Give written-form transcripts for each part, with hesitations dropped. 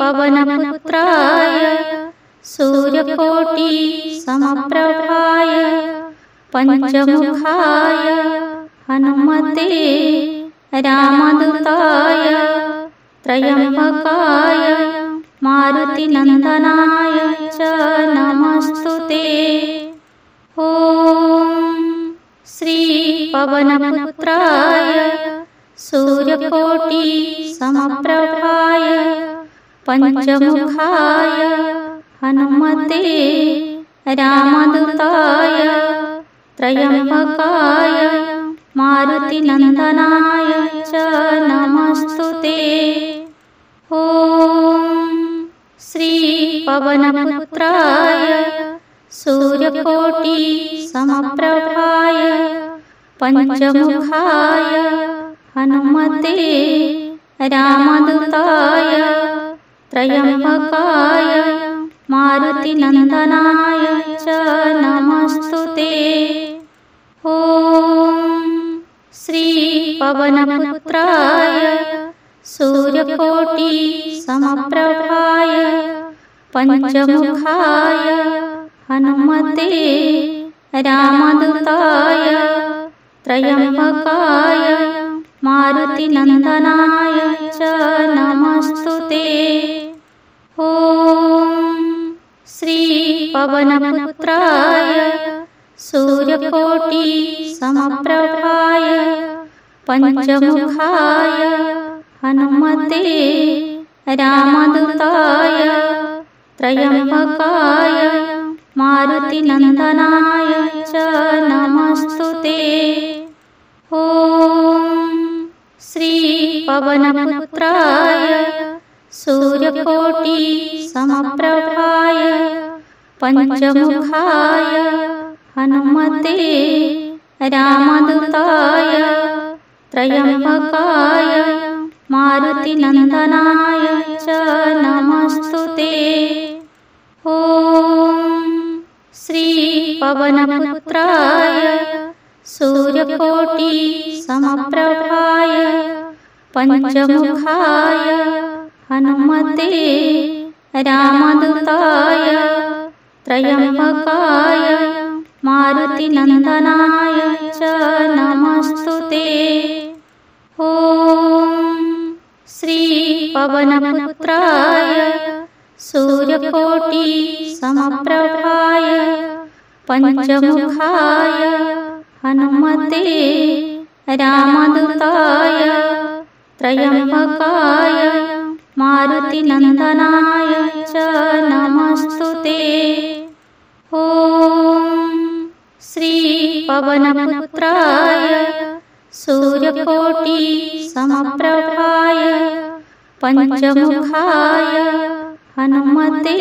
पवनपुत्राय सूर्यकोटि समप्रभाय पंचमुखाय हनुमते रामदूताय त्रयंबकाय मारुतिनंदनाय च नमस्तुते। ओम श्री पवनपुत्राय सूर्यकोटि समप्रभाय पंचमुखाय हनुमते रामदूताय त्रयंबकाय मारुतिनंदनाय च नमस्तुते। ओम श्री पवनपुत्राय सूर्यकोटि समप्रभाय पंचमुखाय हनुमते रामदूताय त्रयंबकाय मारुतिनंदनाय च नमस्तुते। ओम श्री पवनपुत्राय सूर्यकोटि समप्रभाय पंचमुखाय हनुमते रामदूताय त्रयंबकाय मारुतिनंदनाय च नमस्तुते। ओम श्री पवनपुत्राय सूर्यकोटि समप्रभाय पंचमुखाय हनुमते रामदूताय त्रयंबकाय मारुतिनंदनाय च नमस्तुते। ओम श्री पवनपुत्राय सूर्यकोटि समप्रभाय पंचमुखाय हनुमते रामदूताय त्रयंबकाय मारुतिनंदनाय च नमस्तुते। ओम श्री पवनपुत्राय सूर्यकोटि समप्रभाय पंचमुखाय हनुमते रामदूताय त्रयंबकाय मारुतिनंदनाय च नमस्तुते। ओम श्री पवनपुत्राय सूर्यकोटि समप्रभाय पंचमुखाय हनुमते रामदूताय त्रयंबकाय मारुतिनंदनाय च नमस्तुते। ओम श्री पवनपुत्राय सूर्यकोटि समप्रभाय पंचमुखाय हनुमते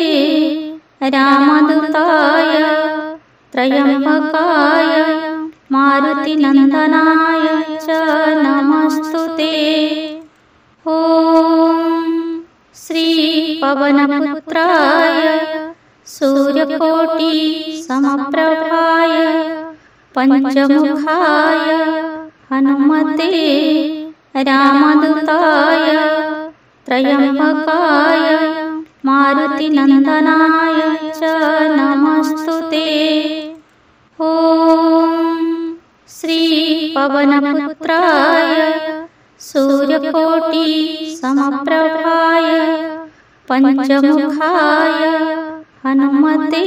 रामदूताय त्रयंबकाय मारुतिनंदनाय च नमस्तुते। ओम श्री पवनपुत्राय सूर्यकोटि समप्रभाय पंचमुखाय हनुमते रामदूताय त्रयंबकाय मारुतिनंदनाय च नमस्तुते। ओम श्री पवनपुत्राय सूर्यकोटि समप्रभाय पंचमुखाय हनुमते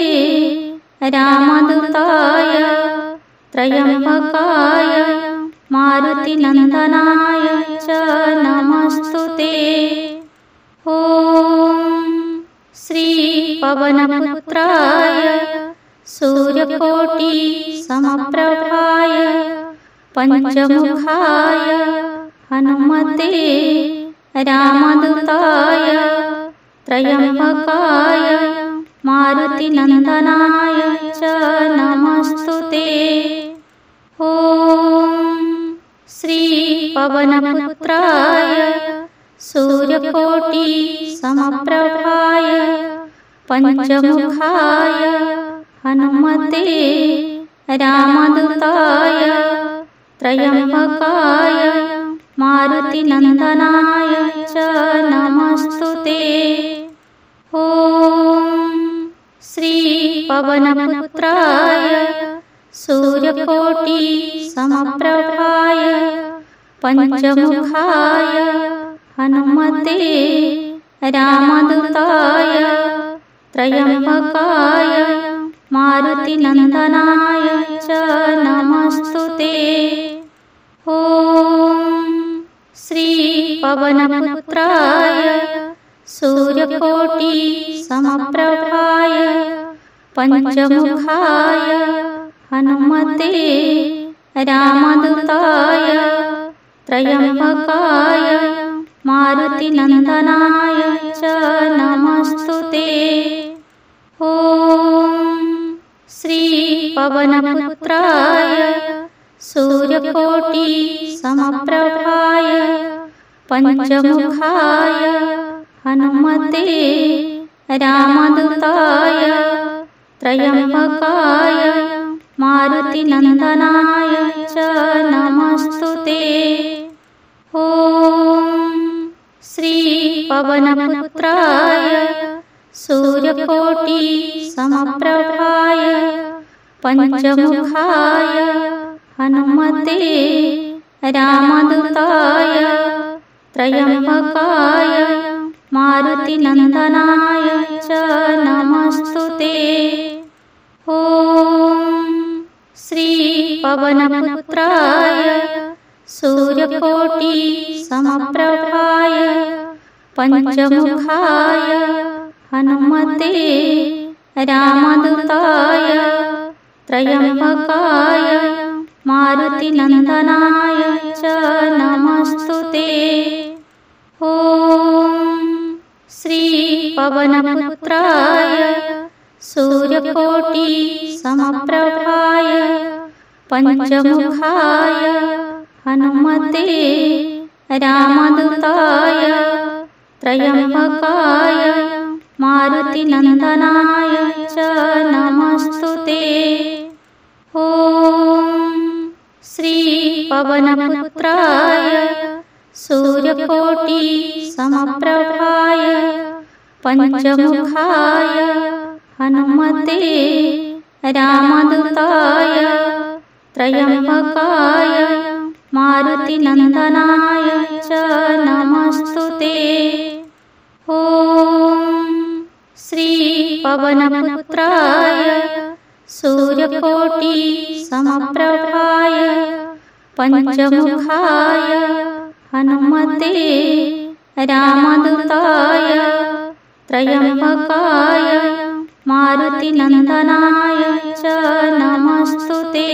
रामदूताय त्रयंबकाय मारुतिनंदनाय च नमस्तुते। ओम श्री पवनपुत्राय सूर्यकोटि समप्रभाय पंचमुखाय हनुमते रामदूताय त्रयंबकाय मारुतिनंदनाय च नमस्तुते। ओम श्री पवनपुत्राय सूर्यकोटि समप्रभाय पंचमुखाय हनुमते रामदूताय त्रयंबकाय मारुतिनंदनाय च नमस्तुते। पवनपुत्राय सूर्यकोटि समप्रभाय पंचमुखाय हनुमते रामदूताय त्रयंबकाय मारुतिनंदनाय च नमस्तुते। ॐ श्री पवनपुत्राय सूर्यकोटि समप्रभाय पंचमुखाय हनुमते रामदूताय त्रयंबकाय मारुतिनंदनाय च नमस्तुते। ॐ श्री पवनपुत्राय सूर्यकोटि समप्रभाय पंचमुखाय हनुमते रामदूताय त्रयंबकाय मारुतिनंदनाय च नमस्तुते। ॐ श्री पवनपुत्राय सूर्यकोटि समप्रभाय पंचमुखाय हनुमते रामदूताय त्रयंबकाय मारुतिनंदनाय च नमस्तुते। ॐ श्री पवनपुत्राय सूर्यकोटि समप्रभाय पंचमुखाय हनुमते रामदूताय त्रयंबकाय मारुतिनंदनाय च नमस्तुते। ॐ श्री पवनपुत्राय सूर्यकोटि समप्रभाय पंचमुखाय हनुमते रामदूताय त्रयंबकाय मारुतिनंदनाय च नमस्तुते। ॐ श्री पवनपुत्राय सूर्यकोटि समप्रभाय पंचमुखाय हनुमते रामदूताय त्रयंबकाय मारुतिनंदनाय च नमस्तुते। ॐ श्री पवनपुत्राय सूर्यकोटि समप्रभाय पंचमुखाय हनुमते रामदूताय त्रयंबकाय मारुतिनंदनाय च नमस्तुते।